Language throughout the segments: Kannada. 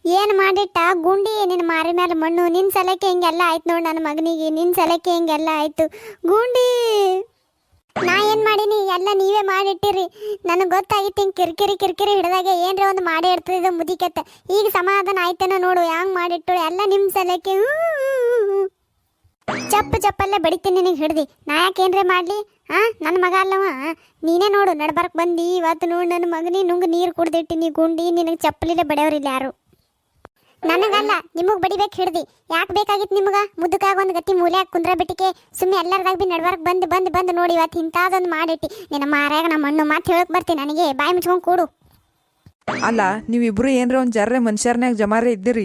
ಏನು ಮಾಡಿಟ್ಟ ಗುಂಡಿ ನಿನ್ನ ಮಾರಿ ಮೇಲೆ ಮಣ್ಣು ನಿನ್ನ ಸಲಕ್ಕೆ ಹಿಂಗೆಲ್ಲ ಆಯ್ತು ನೋಡಿ ನನ್ನ ಮಗನಿಗೆ ನಿನ್ನ ಸಲಕ್ಕೆ ಹಿಂಗೆಲ್ಲ ಆಯ್ತು ಗುಂಡಿ. ನಾ ಏನು ಮಾಡೀನಿ ಎಲ್ಲ ನೀವೇ ಮಾಡಿಟ್ಟಿರಿ. ನನಗೆ ಗೊತ್ತಾಗಿತ್ತು ಹಿಂಗೆ ಕಿರಿಕಿರಿ ಕಿರಿಕಿರಿ ಹಿಡಿದಾಗೆ ಏನರ ಒಂದು ಮಾಡಿ ಇಡ್ತಿದ್ದು ಮುದಿಕತ್ತ. ಈಗ ಸಮಾಧಾನ ಆಯ್ತೇನೋ ನೋಡು ಹ್ಯಾಂಗೆ ಮಾಡಿಟ್ಟು ಎಲ್ಲ ನಿಮ್ಮ ಸಲಕ್ಕೆ. ಚಪ್ಪಲ್ಲೇ ಬಡಿತೀನಿ ನಿನಗೆ ಹಿಡ್ದು. ನಾ ಯಾಕೆ ಏನರೇ ಮಾಡಲಿ? ನನ್ನ ಮಗ ಅಲ್ಲವ. ನೀನೇ ನೋಡು ನಡ್ಬರ್ಕ್ ಬಂದು ಇವತ್ತು ನೋಡು ನನ್ನ ಮಗನಿ ನುಂಗ್ ನೀರು ಕುಡ್ದಿಟ್ಟಿನಿ ಗುಂಡಿ. ನಿನಗೆ ಚಪ್ಪಲಿಲ್ಲ ಬಡಿಯೋರಿಲ್ಲ ಯಾರು. ನನಗಲ್ಲ ನಿಮಗೆ ಬಡಿಬೇಕು ಹಿಡ್ದು. ಯಾಕೆ ಬೇಕಾಗಿತ್ತು ನಿಮ್ಗೆ? ಮುದ್ದಕ್ಕಾಗ ಒಂದು ಗತಿ ಮೂಲ್ಯಾಗ ಕುಂದ್ರ ಬಿಟ್ಟಿಕೆ ಸುಮ್ಮನೆ ಎಲ್ಲರದಾಗ ಭೀ ನಡ್ಬರ್ಕ್ ಬಂದು ನೋಡಿ ಇವತ್ತು ಇಂಥದ್ದೊಂದು ಮಾಡಿಟ್ಟು ನಿನ್ನ ಮಾರ್ಯಾಗ ನಮ್ಮ ಮಣ್ಣು ಮಾತು ಹೇಳಕ್ಕೆ ಬರ್ತೀನಿ. ನನಗೆ ಬಾಯಿ ಮುಚ್ಕೊಂಡು ಕೂಡು. ಅಲ್ಲ ನೀವಿಬ್ರು ಏನರ ಒಂದು ಜರ್ರೆ ಮನುಷ್ಯರ್ನಾಗ ಜಮಾರೆ ಇದ್ದೀರಿ.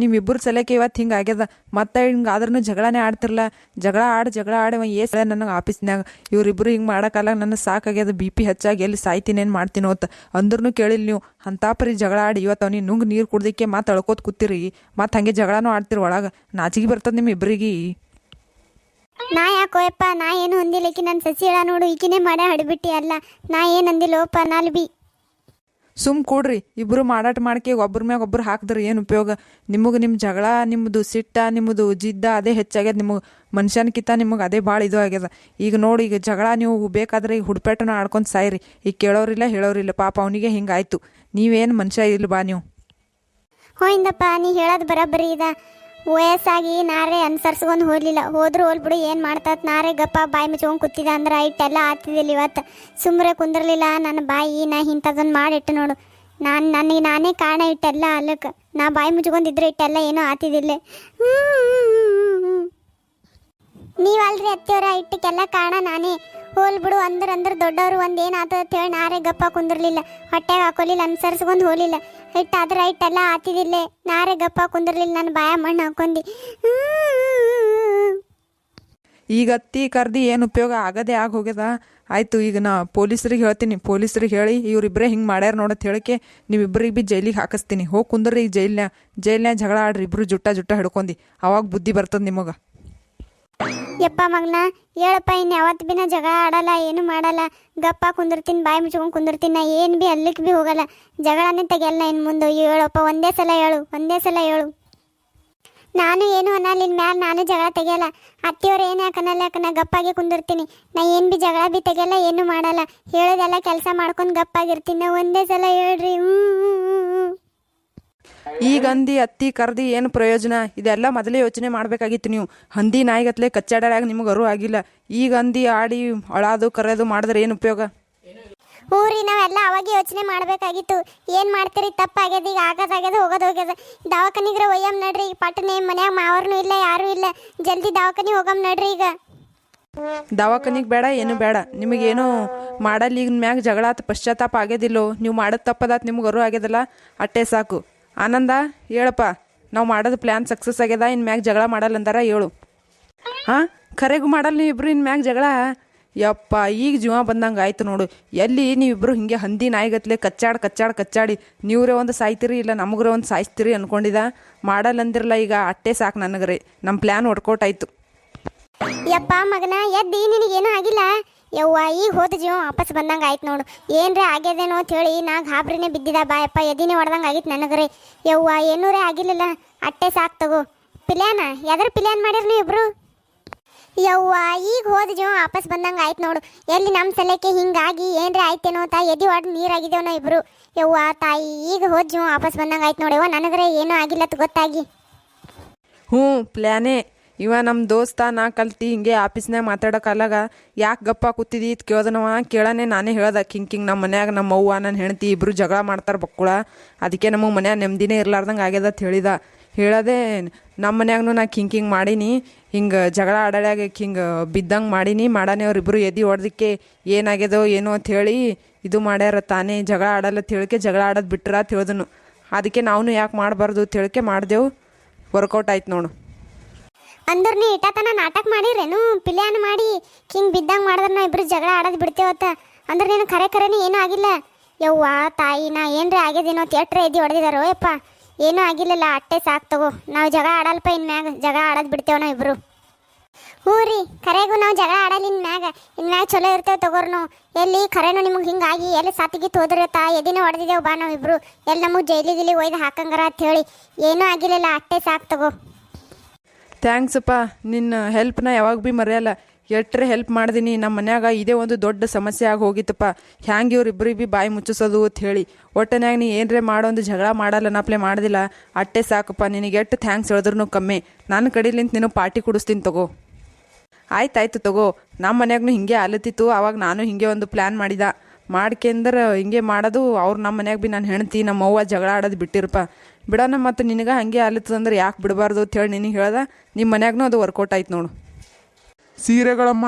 ನಿಮ್ಮಿಬ್ಬರು ಸಲಕ್ಕೆ ಇವತ್ತು ಹಿಂಗೆ ಆಗ್ಯದ. ಮತ್ತೆ ಹಿಂಗೆ ಆದ್ರೂ ಜಗಳನೇ ಆಡ್ತಿರಲ್ಲ. ಜಗಳ ಆಡಿ ಏಸಲ ನನಗೆ ಆಫೀಸ್ನಾಗ ಇವರಿಬ್ಬರು ಹಿಂಗೆ ಮಾಡೋಕ್ಕಲ್ಲ. ನನಗೆ ಸಾಕಾಗ್ಯದ. BP ಹೆಚ್ಚಾಗಿ ಎಲ್ಲಿ ಸಾಯ್ತೀನೇನು ಮಾಡ್ತೀನೋ ಅಂತ ಅಂದ್ರೂ ಕೇಳಿಲ್ಲ ನೀವು. ಅಂತಾಪರಿ ಜಗಳ ಆಡಿ ಇವತ್ತು ಅವ್ನಿಗೆ ನುಂಗ್ ನೀರು ಕುಡ್ದಕ್ಕೆ ಮತ್ತೆ ಅಳ್ಕೋತ ಕೂತಿರಿ. ಮತ್ತೆ ಹಾಗೆ ಜಗಳನೂ ಆಡ್ತಿರಿ. ಒಳಗೆ ನಾಚಿಗೆ ಬರ್ತದೆ ನಿಮ್ಮ ಇಬ್ಬರಿಗೆ. ನಾ ಯಾಕೋಯಪ್ಪ ನಾ ಏನು ಅಂದಿಲ್ಲ. ಈಕಿ ನನ್ನ ಸಸಿ ಹೇಳ ನೋಡು ಈಕಿನೇ ಮಾಡೇ ಹಡ್ಬಿಟ್ಟಿ. ಅಲ್ಲ ನಾ ಏನು ಅಂದಿಲ್ಲೋಪ್ಪ ನಾಲ್ ಬಿ. ಸುಮ್ ಕೂಡ್ರಿ. ಇಬ್ಬರು ಮಾಡಾಟ ಮಾಡ್ಕೆ ಒಬ್ಬರ ಮ್ಯಾಗ ಒಬ್ಬರು ಹಾಕಿದ್ರೆ ಏನು ಉಪಯೋಗ? ನಿಮಗೆ ನಿಮ್ಮ ಜಗಳ, ನಿಮ್ಮದು ಸಿಟ್ಟ, ನಿಮ್ಮದು ಜಿದ್ದ ಅದೇ ಹೆಚ್ಚಾಗ್ಯದ. ನಿಮಗೆ ಮನುಷ್ಯನ್ಕಿಂತ ನಿಮಗೆ ಅದೇ ಭಾಳ ಇದು ಆಗ್ಯದ. ಈಗ ನೋಡಿ ಈಗ ಜಗಳ ನೀವು ಬೇಕಾದ್ರೆ ಈಗ ಹುಡ್ಪೇಟನ ಆಡ್ಕೊಂಡು ಸಾಯ್ರಿ. ಈಗ ಕೇಳೋರಿಲ್ಲ ಹೇಳೋರಿಲ್ಲ. ಪಾಪ ಅವನಿಗೆ ಹಿಂಗಾಯ್ತು. ನೀವೇನು ಮನುಷ್ಯ ಇಲ್ಲ ಬಾ ನೀವು. ಹೋಯಿಂದಪ್ಪ ನೀ ಹೇಳೋದು ಬರೋಬ್ಬರಿ ಇದ. ವಯಸ್ಸಾಗಿ ನಾರೇ ಅನ್ಸರ್ಸ್ಕೊಂಡು ಹೋಗ್ಲಿಲ್ಲ. ಹೋದ್ರೂ ಹೋಲ್ಬಿಡು ಏನು ಮಾಡ್ತತ್. ನಾರೇ ಗಪ್ಪ ಬಾಯಿ ಮುಚ್ಕೊಂಡು ಕೂತಿದ್ದ ಅಂದ್ರೆ ಇಟ್ಟೆಲ್ಲ ಆತಿದ್ದಿಲ್ಲ. ಇವತ್ತು ಸುಮ್ಮನೆ ಕುಂದಿರ್ಲಿಲ್ಲ ನನ್ನ ಬಾಯಿ. ನಾ ಇಂಥದ್ದೊಂದು ಮಾಡಿಟ್ಟು ನೋಡು. ನನಗೆ ನಾನೇ ಕಾರಣ ಇಟ್ಟೆಲ್ಲ ಅಲ್ಲಕ್ಕೆ. ನಾ ಬಾಯಿ ಮುಚ್ಕೊಂಡಿದ್ರೆ ಇಟ್ಟೆಲ್ಲ ಏನೂ ಆತಿದ್ದಿಲ್ಲ. ನೀವಲ್ರಿ ಅತ್ತಿಯವರ ಇಟ್ಟಕ್ಕೆಲ್ಲ ಕಾರಣ ನಾನೇ. ಹೋಲ್ಬಿಡು ಅಂದ್ರೆ ದೊಡ್ಡವರು ಒಂದು ಏನಾಗ್ತದೆ ಅಂತ ಹೇಳಿ ನಾರೇ ಗಪ್ಪ ಕುಂದಿರ್ಲಿಲ್ಲ. ಹೊಟ್ಟೆಗೆ ಹಾಕೊಲಿಲ್ಲ ಅನ್ಸರ್ಸ್ಕೊಂಡು ಹೋಗಲಿಲ್ಲ. ಹಿಟ್ಟಾದ್ರೆ ಹಿಟ್ಟೆಲ್ಲ ಆತಿದಿಲ್ಲ. ನಾರೇ ಗಪ್ಪ ಕುಂದಿರ್ಲಿಲ್ಲ. ನನ್ನ ಬಾಯ ಮಣ್ಣು ಹಾಕೊಂಡಿ. ಈಗ ಅತ್ತಿ ಕರ್ದು ಏನು ಉಪಯೋಗ ಆಗದೇ ಆಗಿ ಹೋಗ್ಯದ. ಆಯಿತು ಈಗ ನಾ ಪೊಲೀಸ್ರಿಗೆ ಹೇಳ್ತೀನಿ. ಪೊಲೀಸ್ರಿಗೆ ಹೇಳಿ ಇವರಿಬ್ಬರೇ ಹಿಂಗೆ ಮಾಡ್ಯಾರ ನೋಡತ್ ಹೇಳಕ್ಕೆ ನೀವಿಬ್ಬರಿಗೆ ಭೀ ಜೈಲಿಗೆ ಹಾಕಿಸ್ತೀನಿ. ಹೋಗಿ ಕುಂದ್ರಿ ಈಗ ಜೈಲ್ನ್ಯಾಗ ಜಗಳ ಆಡ್ರಿ ಇಬ್ಬರು ಜುಟ್ಟ ಹಿಡ್ಕೊಂಡು. ಅವಾಗ ಬುದ್ಧಿ ಬರ್ತದೆ ನಿಮಗೆ. ಯಪ್ಪ ಮಗನ ಹೇಳಪ್ಪ. ಇನ್ನು ಯಾವತ್ತು ಭೀ ನಾ ಜಗಳ ಆಡಲ್ಲ ಏನು ಮಾಡಲ್ಲ. ಗಪ್ಪ ಕುಂದಿರ್ತೀನಿ ಬಾಯಿ ಮುಚ್ಕೊಂಡು ಕುಂದಿರ್ತೀನಿ. ನಾ ಏನು ಭೀ ಅಲ್ಲಿಗೆ ಭೀ ಹೋಗಲ್ಲ. ಜಗಳನೇ ತೆಗಿಯಲ್ಲ ಇನ್ನು ಮುಂದೆ. ಹೇಳಪ್ಪ ಒಂದೇ ಸಲ ಹೇಳು. ನಾನು ಏನು ಅನ್ನಲ್ಲ ಇನ್ನು ಮ್ಯಾಲೆ. ನಾನು ಜಗಳ ತೆಗಿಯಲ್ಲ. ಅತ್ತಿಯವ್ರು ಏನು ಯಾಕೆ ಅನ್ನಲ್ಲ. ಯಾಕೆ ನಾ ಗಪ್ಪಾಗಿ ಕುಂದಿರ್ತೀನಿ. ನಾ ಏನು ಭೀ ಜಗಳ ಭೀ ತೆಗಿಯಲ್ಲ ಏನು ಮಾಡಲ್ಲ. ಹೇಳೋದೆಲ್ಲ ಕೆಲಸ ಮಾಡ್ಕೊಂಡು ಗಪ್ಪಾಗಿರ್ತೀನಿ. ನಾ ಒಂದೇ ಸಲ ಹೇಳ್ರಿ. ಈಗ ಹಂದಿ ಅತ್ತಿ ಕರ್ದಿ ಏನು ಪ್ರಯೋಜನ? ಇದೆಲ್ಲ ಮೊದಲೇ ಯೋಚನೆ ಮಾಡಬೇಕಾಗಿತ್ತು ನೀವು. ಹಂದಿ ನಾಯಿಗತ್ಲೆ ಕಚ್ಚಾಡಾಗ ನಿಮಗೆ ಅರು ಆಗಿಲ್ಲ. ಈಗ ಹಂದಿ ಆಡಿ ಅಳಾದು ಕರೆಯೋದು ಮಾಡಿದ್ರೆ ಏನು ಉಪಯೋಗ? ಊರಿ ನಾವೆಲ್ಲ ಅವಾಗ ಯೋಚನೆ ಮಾಡಬೇಕಾಗಿತ್ತು. ಏನು ಮಾಡ್ತೀರಿ? ತಪ್ಪಾಗ್ಯದ. ಈಗ ಆಗೋದಾಗ್ಯದ ಹೋಗೋದ. ದವಾಖಾನಿಗ್ರೆ ಒಯ್ಯಮ್ ನಡ್ರಿ. ಈಗ ಪಟ್ಟನೆ ಮನ್ಯಾಗ ಮಾವರ್ನು ಇಲ್ಲ ಯಾರೂ ಇಲ್ಲ. ಜಲ್ದಿ ದವಾಖಾನಿ ಹೋಗಮ್ ನಡ್ರಿ. ಈಗ ದವಾಖಾನಿಗೆ ಬೇಡ ಏನು ಬೇಡ. ನಿಮಗೇನು ಮಾಡಲ್ಲ. ಈಗ ಮ್ಯಾಗ ಜಗಳ ಆತ ಪಶ್ಚಾತ್ತಾಪ ಆಗ್ಯದಿಲ್ಲೋ? ನೀವು ಮಾಡೋದು ತಪ್ಪದಾತ ನಿಮ್ಗೆ ಅರು ಆಗ್ಯದಲ್ಲ ಅಟ್ಟೆ ಸಾಕು. ಆನಂದ ಹೇಳಪ್ಪ. ನಾವು ಮಾಡೋದು ಪ್ಲ್ಯಾನ್ ಸಕ್ಸಸ್ ಆಗ್ಯದ. ಇನ್ನು ಮ್ಯಾಗ ಜಗಳ ಮಾಡಲ್ಲ ಅಂದಾರ ಹೇಳು. ಖರೆಗೂ ಮಾಡಲ್ಲ ನೀವಿಬ್ರು ಇನ್ನು ಮ್ಯಾಗ ಜಗಳ? ಯಪ್ಪ ಈಗ ಜೀವ ಬಂದಂಗೆ ಆಯ್ತು ನೋಡು. ಎಲ್ಲಿ ನೀವಿಬ್ರು ಹಿಂಗೆ ಹಂದಿ ನಾಯಿಗತ್ಲೆ ಕಚ್ಚಾಡಿ ನೀವ್ರೇ ಒಂದು ಸಾಯ್ತೀರಿ ಇಲ್ಲ ನಮಗ್ರೆ ಒಂದು ಸಾಯಿಸ್ತೀರಿ ಅನ್ಕೊಂಡಿದ್ದ. ಮಾಡಲ್ಲ ಅಂದಿರಲ್ಲ ಈಗ ಅಟ್ಟೆ ಸಾಕು ನನಗ್ರೆ. ನಮ್ಮ ಪ್ಲ್ಯಾನ್ ವರ್ಕೌಟ್ ಆಯಿತು. ಯಪ್ಪ ಮಗನ ಎದ್ದಿ ನಿನಗೇನು ಆಗಿಲ್ಲ? ಯವ್ವ ಈಗ ಹೋದ ಜೀವ ವಾಪಸ್ ಬಂದಂಗೆ ಆಯ್ತು ನೋಡು. ಏನರೇ ಆಗ್ಯದೇನೋ ಅಂತ ಹೇಳಿ ನಾ ಗಾಬ್ರಿನೇ ಬಿದ್ದಿದ್ದ. ಬಾಯಪ್ಪ ಎದಿನೇ ಹೊಡೆದಂಗೆ ಆಗಿತ್ತು ನನಗ್ರೆ. ಯವ್ವ ಏನೂರೇ ಆಗಿರಲಿಲ್ಲ. ಅಟ್ಟೆ ಸಾಕು ತಗೋ. ಪಿಲ್ಯಾನ ಎದ್ರ ಪಿಲ್ಯಾನ್ ಮಾಡಿರಿ ನೀವು ಇಬ್ರು? ಯವ್ವ ಈಗ ಹೋದ ಜೀವ ವಾಪಸ್ ಬಂದಂಗೆ ಆಯ್ತು ನೋಡು. ಎಲ್ಲಿ ನಮ್ಮ ಸಲಕ್ಕೆ ಹಿಂಗಾಗಿ ಏನರೇ ಆಯ್ತೇನೋ ಅಂತ ಎದಿ ಹೊಡೆದು ನೀರಾಗಿದ್ದೇವೆ ನಾವು ಇಬ್ರು. ಯವ್ವ ತಾಯಿ ಈಗ ಹೋದ ಜೀವ ವಾಪಸ್ ಬಂದಂಗೆ ಆಯ್ತು ನೋಡು. ಯವ್ವ ನನಗ್ರೆ ಏನೂ ಆಗಿಲ್ಲ ಗೊತ್ತಾಗಿ. ಪ್ಲ್ಯಾನೇ ಇವ ನಮ್ಮ ದೋಸ್ತ. ನಾ ಕಲ್ತಿ ಹಿಂಗೆ ಆಫೀಸ್ನಾಗ ಮಾತಾಡೋಕ್ಕಲ್ಲಾಗ ಯಾಕೆ ಗಪ್ಪ ಕೂತಿದ್ದಿ ಇದು ಕೇಳ್ದನವ. ಕೇಳನೆ ನಾನೇ ಹೇಳ್ದೆ ಹಿಂಗೆ ನಮ್ಮ ಮನ್ಯಾಗ ನಮ್ಮ ಅವ್ವ ನನ್ನ ಹೆಂಡತಿ ಇಬ್ಬರು ಜಗಳ ಮಾಡ್ತಾರೆ ಬಕ್ಕುಳ. ಅದಕ್ಕೆ ನಮಗೆ ಮನ್ಯಾಗ ನೆಮ್ಮದಿನೇ ಇರ್ಲಾರ್ದಂಗೆ ಆಗ್ಯದ ಅಂತ ಹೇಳದೆ ನಮ್ಮ ಮನ್ಯಾಗೂ ನಾ ಹಿಂಗೆ ಮಾಡೀನಿ. ಹಿಂಗೆ ಜಗಳ ಆಡಾಡ್ಯಾಗ ಹಿಂಗೆ ಬಿದ್ದಂಗೆ ಮಾಡೀನಿ. ಮಾಡಾನೆ ಅವ್ರಿಬ್ಬರು ಎದಿ ಹೊಡೆದಕ್ಕೆ ಏನಾಗ್ಯದೋ ಏನೋ ಅಂತ ಹೇಳಿ ಇದು ಮಾಡ್ಯಾರ. ತಾನೇ ಜಗಳ ಆಡಲ್ಲ ಅಂತ ಹೇಳಿಕೆ ಜಗಳ ಆಡೋದು ಬಿಟ್ರ ಅಂತ ಹೇಳ್ದನು. ಅದಕ್ಕೆ ನಾವು ಯಾಕೆ ಮಾಡಬಾರ್ದು ಅಂತ ಹೇಳಿಕೆ ಮಾಡಿದೆವು. ವರ್ಕೌಟ್ ಆಯ್ತು ನೋಡು. ಅಂದ್ರೆ ನೀ ಇಟ್ಟತನ ನಾಟಕ ಮಾಡಿರೇನು? ಪಿಲ್ಯಾನ್ ಮಾಡಿ ಹಿಂಗೆ ಬಿದ್ದಂಗೆ ಮಾಡಿದ್ರೆ ನಾವು ಇಬ್ರು ಜಗಳ ಆಡೋದು ಬಿಡ್ತೇವತ್ತ. ಅಂದ್ರೆ ನೀನು ಖರೆನೇ ಏನೂ ಆಗಿಲ್ಲ? ಯವ್ವ ತಾಯಿ ನಾ ಏನರೇ ಆಗ್ಯದೇನೋ ಥಿಯೇಟ್ರ್ ಎದ್ದು ಹೊಡೆದಿದ್ದಾರೋ ಯಪ್ಪ. ಏನೂ ಆಗಿಲ್ಲಲ್ಲ ಅಟ್ಟೆ ಸಾಕು ತಗೋ. ನಾವು ಜಗಳ ಆಡಲ್ಪ ಇನ್ಮ್ಯಾಗ. ಜಗಳ ಆಡೋದು ಬಿಡ್ತೇವೆ ನಾವು ಇಬ್ರು. ಹ್ಞೂ ರೀ ಕರೆಗೂ ನಾವು ಜಗಳ ಆಡಲ್ಲ ಇನ್ಮ್ಯಾಗ ಚಲೋ ಇರ್ತೇವೆ ತಗೋರ್ ನಾವು ಎಲ್ಲಿ ಖರೇನು ನಿಮಗೆ ಹಿಂಗಾಗಿ ಎಲ್ಲಿ ಸಾತಿಗೆ ಹೋದ್ರತ್ತ ಎದಿನ ಹೊಡೆದಿದ್ದೇವೆ ಬಾ ನಾವಿಬ್ರು ಎಲ್ಲಿ ನಮಗೆ ಜೈಲಿಗಿಲಿ ಒಯ್ದು ಹಾಕಂಗಾರ ಅಂತ ಹೇಳಿ ಏನೂ ಆಗಿಲ್ಲ ಅಟ್ಟೆ ಸಾಕು ತಗೋ. ಥ್ಯಾಂಕ್ಸಪ್ಪ, ನಿನ್ನ ಹೆಲ್ಪ್ನ ಯಾವಾಗ ಭೀ ಮರೆಯಲ್ಲ. ಎಟ್ರೆ ಹೆಲ್ಪ್ ಮಾಡಿದೀನಿ. ನಮ್ಮ ಮನ್ಯಾಗ ಇದೇ ಒಂದು ದೊಡ್ಡ ಸಮಸ್ಯೆ ಆಗಿ ಹೋಗಿತ್ತಪ್ಪ. ಹ್ಯಾಂಗೆ ಇವ್ರಿಬ್ರಿಗೆ ಭೀ ಬಾಯಿ ಮುಚ್ಚಿಸೋದು ಅಂತ ಹೇಳಿ ಒಟ್ಟನ್ಯಾಗ ನೀ ಏನರೇ ಮಾಡೊಂದು ಜಗಳ ಮಾಡಲ್ಲ ನಪ್ಲೆ ಮಾಡೋದಿಲ್ಲ. ಅಟ್ಟೆ ಸಾಕಪ್ಪ. ನಿನಗೆ ಎಷ್ಟು ಥ್ಯಾಂಕ್ಸ್ ಹೇಳಿದ್ರು ಕಮ್ಮಿ. ನನ್ನ ಕಡೆಲಿಂತ ನೀನು ಪಾರ್ಟಿ ಕೊಡಿಸ್ತೀನಿ ತಗೋ. ಆಯ್ತಾಯ್ತು ತಗೋ. ನಮ್ಮ ಮನ್ಯಾಗೂ ಹಿಂಗೆ ಆಲತ್ತಿತ್ತು. ಅವಾಗ ನಾನು ಹಿಂಗೆ ಒಂದು ಪ್ಲ್ಯಾನ್ ಮಾಡ್ಕೆಂದ್ರೆ ಹಿಂಗೆ ಮಾಡೋದು. ಅವ್ರು ನಮ್ಮ ಮನ್ಯಾಗ ಭೀ ನಾನು ಹೆಣ್ತಿ ನಮ್ಮ ಅವ್ವ ಜಗಳ ಆಡೋದು ಬಿಟ್ಟಿರಪ್ಪ. ಬಿಡೋಣ ಮತ್ತು ನಿನಗೆ ಹಾಗೆ ಆಲತ್ತದಂದ್ರೆ ಯಾಕೆ ಬಿಡಬಾರ್ದು ಅಂತ ಹೇಳಿ ನಿನಗೆ ಹೇಳ್ದೆ. ನಿಮ್ಮ ಮನ್ಯಾಗೂ ಅದು ವರ್ಕೌಟ್ ಆಯ್ತು ನೋಡು. ಸೀರೆಗಳಮ್ಮ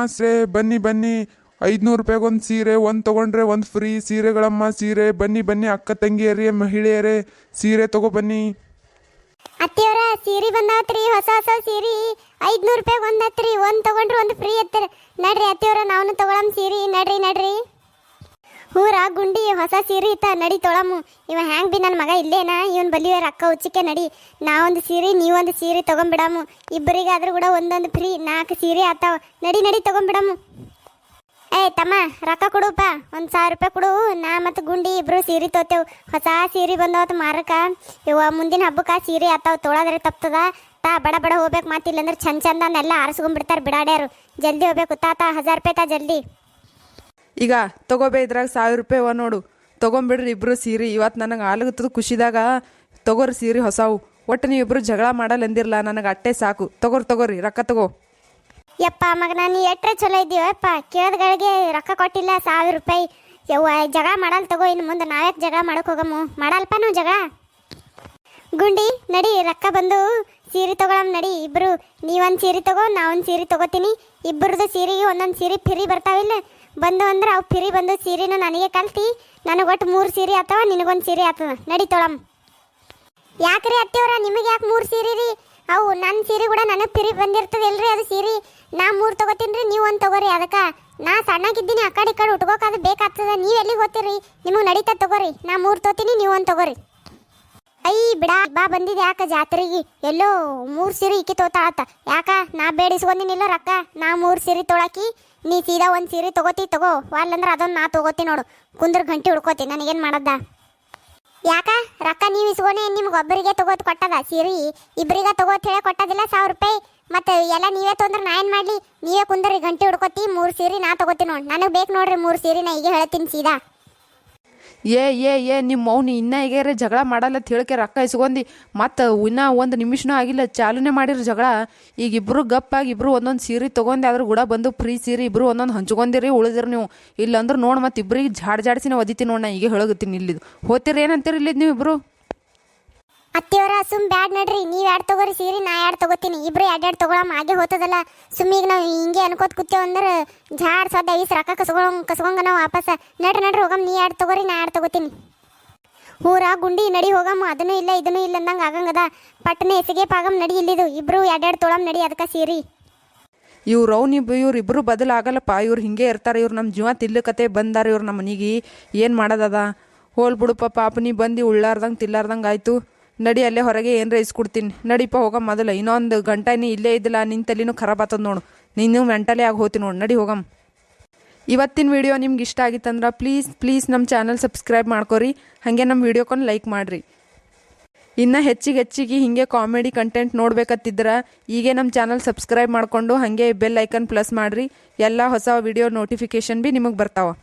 ಬನ್ನಿ ಬನ್ನಿ, 500 ರೂಪಾಯಿಗೊಂದು ಸೀರೆ, ಒಂದು ತೊಗೊಂಡ್ರೆ ಒಂದು ಫ್ರೀ. ಸೀರೆಗಳಮ್ಮ ಸೀರೆ, ಬನ್ನಿ ಅಕ್ಕ ತಂಗಿಯರೇ ಮಹಿಳೆಯರೇ ಸೀರೆ ತಗೋ ಬನ್ನಿ. ಅತ್ತಿಯವರ ಸೀರೆ ಬಂದಾತ್ರಿ, ಹೊಸ ಸೀರೆ 500 ರೂಪಾಯಿಗೆ ಒಂದು ಹತ್ರಿ, ಒಂದು ತೊಗೊಂಡ್ರೆ ಒಂದು ಫ್ರೀ ಹತ್ತಿರ. ನಡ್ರಿ ಅತ್ತಿಯವರ ನಾವು ತೊಗೊಳಮ್ ಸೀರೆ. ನಡ್ರಿ ಹೂರ ಗುಂಡಿ ಹೊಸ ಸೀರೆ ಇತ್ತ, ನಡಿ ತೊಳಮು. ಇವ ಹ್ಯಾಂಗೆ ಭೀ ನನ್ನ ಮಗ ಇಲ್ಲೇನಾ, ಇವನ್ ಬಲಿಯ ರೊಕ್ಕ ಹುಚ್ಚಿಕೆ. ನಡಿ ನಾವೊಂದು ಸೀರೆ ನೀವೊಂದು ಸೀರೆ ತೊಗೊಂಬಿಡಮು. ಇಬ್ಬರಿಗಾದ್ರೂ ಕೂಡ ಒಂದೊಂದು ಫ್ರೀ, 4 ಸೀರೆ ಆತಾವ. ನಡಿ ತೊಗೊಂಬಿಡಮು. ತಮ್ಮ ರೊಕ್ಕ ಕೊಡುಪ್ಪ, 1000 ರೂಪಾಯಿ ಕೊಡು. ನಾ ಮತ್ತು ಗುಂಡಿ ಇಬ್ರು ಸೀರೆ ತೋತೇವು. ಹೊಸ ಸೀರೆ ಬಂದವತ್ತು ಮಾರಕ. ಇವ ಮುಂದಿನ ಹಬ್ಬಕ್ಕೆ ಸೀರೆ ಆತಾವ, ತೊಳೋದ್ರೆ ತಪ್ತದ. ಬಡ ಹೋಗ್ಬೇಕು. ಮಾತಿಲ್ಲಂದ್ರೆ ಚಂದನ್ನೆಲ್ಲ ಆರಿಸ್ಕೊಂಡ್ಬಿಡ್ತಾರೆ ಬಿಡಾಡ್ಯಾರು. ಜಲ್ದಿ ಹೋಗ್ಬೇಕು. 1000 ರೂಪಾಯಿ ಜಲ್ದಿ. ಈಗ ತೊಗೋಬೇ, ಇದ್ರಾಗ 1000 ರೂಪಾಯಿ ನೋಡು. ತೊಗೊಂಬಿಡ್ರಿ ಇಬ್ರು ಸೀರೆ. ಇವತ್ತು ನನಗೆ ಆಲಗತ್ತದ ಖುಷಿದಾಗ ತೊಗೋರಿ ಸೀರೆ ಹೊಸವು. ಒಟ್ಟು ನೀವು ಇಬ್ರು ಜಗಳ ಮಾಡಲ್ಲ ಅಂದಿರಲ್ಲ, ನನಗೆ ಅಟ್ಟೆ ಸಾಕು. ತೊಗೋರಿ ರೊಕ್ಕ ತಗೋ. ಯಪ್ಪ ಮಗನ ನೀ ಎಟ್ರೆ ಚಲೋ ಇದ್ದೀವಪ್ಪ. ಕೇಳಿದಗಳಿಗೆ ರೊಕ್ಕ ಕೊಟ್ಟಿಲ್ಲ 1000 ರೂಪಾಯಿ. ಯವ್ವ ಜಗಳ ಮಾಡಲ್ಲ ತಗೋ. ಇನ್ನು ಮುಂದೆ ನಾವ್ಯಾಕೆ ಜಗಳ ಮಾಡಕ್ಕೆ ಹೋಗಮ್ಮು? ಮಾಡಲ್ಪ ನಾವು ಜಗಳ. ಗುಂಡಿ ನಡಿ, ರೊಕ್ಕ ಬಂದು ಸೀರೆ ತೊಗೊಳಮ್. ನಡಿ ಇಬ್ರು. ನೀವೊಂದು ಸೀರೆ ತಗೋ, ನಾ ಒಂದು ಸೀರೆ ತೊಗೋತೀನಿ. ಇಬ್ಬರದು ಸೀರೆಗೆ ಒಂದೊಂದು ಸೀರೆ ಫ್ರೀ ಬರ್ತಾವಿಲ್ಲ. ಬಂದು ಅಂದ್ರೆ ಅವು ಫ್ರೀ ಬಂದು ಸೀರೆನೂ ನನಗೆ ಕಲ್ತಿ. ನನಗೆ ಒಟ್ಟು 3 ಸೀರೆ ಆತವ, ನಿನಗೊಂದು ಸೀರೆ ಆತದ. ನಡಿ ತೊಳಮ್. ಯಾಕ್ರಿ ಅತ್ತಿಯವರ ನಿಮಗೆ ಯಾಕೆ 3 ಸೀರೆ ರೀ? ಅವು ನನ್ನ ಸೀರೆ ಕೂಡ ನನಗೆ ಫ್ರೀ ಬಂದಿರ್ತದೆ ಇಲ್ರಿ. ಅದು ಸೀರೆ ನಾ 3 ತೊಗೋತೀನಿ ರೀ, ನೀವು 1 ತೊಗೋರಿ. ಅದಕ್ಕೆ ನಾ ಸಣ್ಣಗಿದ್ದೀನಿ, ಆ ಕಡೆ ಉಟ್ಕೋಕಾದು ಬೇಕಾಗ್ತದೆ. ನೀವು ಎಲ್ಲಿಗೆ ಹೋಗ್ತೀರಿ? ನಿಮಗೆ ನಡೀತದೆ ತಗೋರಿ. ನಾ 3 ತೊಗೋತೀನಿ, ನೀವು 1 ತೊಗೋರಿ. ಬಿಡ ಬಾ ಬಂದಿದೆ ಯಾಕೆ ಜಾತ್ರೆಗೆ? ಎಲ್ಲೋ 3 ಸೀರೆ ಇಕ್ಕಿ ತೋತಾಳತ್ತ. ಯಾಕ ನಾ ಬೇಡಿಸ್ಕೊಂಡಿನಿಲ್ಲ ರೊಕ್ಕ. ನಾ 3 ಸೀರೆ ತೊಳಕಿ, ನೀ ಸೀದಾ 1 ಸೀರೆ ತಗೋ. ಅಲ್ಲಂದ್ರೆ ಅದೊಂದು ನಾ ತೊಗೋತೀನಿ ನೋಡು. ಕುಂದ್ರ ಗಂಟೆ ಹುಡ್ಕೋತಿ. ನನಗೇನು ಮಾಡದ? ಯಾಕ ರೊಕ್ಕ ನೀವು ಇಸ್ಕೊಂಡೆ ನಿಮ್ಗೆ ಒಬ್ಬರಿಗೆ ತಗೋದು ಕೊಟ್ಟದ ಸೀರೆ? ಇಬ್ಬರಿಗೆ ತಗೋತ್ ಹೇಳಿ ಕೊಟ್ಟದಿಲ್ಲ 1000 ರೂಪಾಯಿ. ಮತ್ತು ಎಲ್ಲ ನೀವೇ ತೊಂದ್ರೆ ನಾ ಏನು ಮಾಡಲಿ? ನೀವೇ ಕುಂದ್ರಿ ಗಂಟೆ ಹುಡ್ಕೋತಿ. 3 ಸೀರೆ ನಾ ತೊಗೋತೀನಿ ನೋಡಿ. ನನಗೆ ಬೇಕು ನೋಡ್ರಿ 3 ಸೀರೆ. ನಾ ಈಗ ಹೇಳ್ತೀನಿ ಸೀದಾ. ನಿಮ್ಮ ಮೌನಿ ಇನ್ನೂ ಈಗೇರೆ ಜಗಳ ಮಾಡಲ್ಲ ಅಂತ ಹೇಳಿಕೆ ರೊಕ್ಕ ಇಸ್ಕೊಂಡಿ. ಮತ್ತು ಇನ್ನೂ 1 ನಿಮಿಷನೂ ಆಗಿಲ್ಲ ಚಾಲನೆ ಮಾಡಿರಿ ಜಗಳ. ಈಗ ಇಬ್ಬರು ಗಪ್ಪಾಗಿ ಇಬ್ಬರು ಒಂದೊಂದು ಸೀರೆ ತೊಗೊಂಡು ಅದ್ರ ಕೂಡ ಬಂದು ಫ್ರೀ ಸೀರೆ ಇಬ್ಬರು ಒಂದೊಂದು ಹಂಚ್ಕೊಂಡಿರಿ. ಉಳಿದಿರಿ ನೀವು. ಇಲ್ಲಾಂದ್ರೆ ನೋಡಿ ಮತ್ತು ಇಬ್ಬರಿಗೆ ಜಾಡ್ಸಿನ ಒದಿತೀನಿ ನೋಡಿ. ನಾ ಈಗ ಹೇಳಗತ್ತೀನಿ. ಇಲ್ಲಿದ್ದು ಹೋಗ್ತೀರಿ ಏನಂತೀರಿ ಇಲ್ಲಿದ್ದು ನೀವು ಇಬ್ಬರು? ಅತ್ತಿಯವರ ಸುಮ್ ಬ್ಯಾಡ್ ನಡ್ರಿ. ನೀವು 2 ತೊಗೋರಿ ಸೀರೆ, ನಾ 2 ತೊಗೋತೀನಿ. ಇಬ್ರು 2 ತೊಗೊಳಮ್. ಹಾಗೆ ಹೋತದಲ್ಲ. ಈಗ ನಾವು ಹಿಂಗೆ ಅನ್ಕೋತ ಕೂತೇವೆ ಅಂದ್ರೆ ಜಾಡ್ಸೋದ ಈಸ್ ರೊಕ್ಕ ಕಸ್ಕೊಂಗ ನಾವು ವಾಪಸ್. ನಡ್ರಿ ಹೋಗಮ್. ನೀ 2 ತೊಗೋರಿ, ನಾ 2 ತೊಗೋತೀನಿ. ಊರ ಗುಂಡಿ ನಡಿ ಹೋಗಮ್ಮ. ಅದನ್ನೂ ಇಲ್ಲ ಇದನ್ನೂ ಇಲ್ಲ ಅಂದಂಗೆ ಆಗಂಗದ. ಪಟ್ಟನೆ ಎಸಿಗೆ ಪಾಗಮ್. ನಡಿ ಇಲ್ಲಿದು ಇಬ್ರು 2 ತೊಗೊಳಮ್. ನಡಿ ಅದಕ್ಕೆ ಸೀರೆ. ಇವ್ರಿಬ್ರು ಬದಲಾಗಲ್ಲಪ್ಪ. ಇವ್ರು ಹಿಂಗೆ ಇರ್ತಾರೆ. ಇವ್ರು ನಮ್ಮ ಜೀವ ತಿಲ್ಲಕತೆ ಬಂದಾರ. ಇವ್ರು ನಮ್ಮ ಮನೆಗೆ ಏನು ಮಾಡೋದದ? ಹೋಲ್ ಬಿಡುಪ್ಪ. ಪಾಪ ನೀ ಬಂದು ಉಳ್ಳಾರ್ದಂಗೆ ತಿಲ್ಲಾರ್ದಂಗೆ ಆಯಿತು. ನಡಿ ಅಲ್ಲೇ ಹೊರಗೆ ಏನರ ಇಸ್ಕೊಡ್ತೀನಿ. ನಡಿಪ್ಪ ಹೋಗಮ್ಮ. ಮೊದಲು ಇನ್ನೊಂದು ಗಂಟೆ ನೀ ಇಲ್ಲೇ ಇದ್ದಿಲ್ಲ, ನಿನ್ನ ತಲೆನೂ ಖರಾಬ್ ಆಗ್ತದ ನೋಡು. ನೀನು ಮೆಂಟಲಿ ಆಗಿ ಹೋಗ್ತೀನಿ ನೋಡು. ನಡಿ ಹೋಗಮ್ಮ. ಇವತ್ತಿನ ವಿಡಿಯೋ ನಿಮ್ಗೆ ಇಷ್ಟ ಆಗಿತ್ತಂದ್ರೆ ಪ್ಲೀಸ್ ನಮ್ಮ ಚಾನಲ್ ಸಬ್ಸ್ಕ್ರೈಬ್ ಮಾಡ್ಕೊರಿ. ಹಾಗೆ ನಮ್ಮ ವಿಡಿಯೋಕೊಂಡು ಲೈಕ್ ಮಾಡಿರಿ. ಇನ್ನು ಹೆಚ್ಚಿಗೆ ಹಿಂಗೆ ಕಾಮಿಡಿ ಕಂಟೆಂಟ್ ನೋಡ್ಬೇಕತ್ತಿದ್ರೆ ಈಗೇ ನಮ್ಮ ಚಾನಲ್ ಸಬ್ಸ್ಕ್ರೈಬ್ ಮಾಡಿಕೊಂಡು ಹಾಗೆ ಬೆಲ್ ಐಕನ್ ಪ್ಲಸ್ ಮಾಡಿರಿ. ಎಲ್ಲ ಹೊಸ ವಿಡಿಯೋ ನೋಟಿಫಿಕೇಷನ್ ಭೀ ನಿಮಗೆ ಬರ್ತಾವೆ.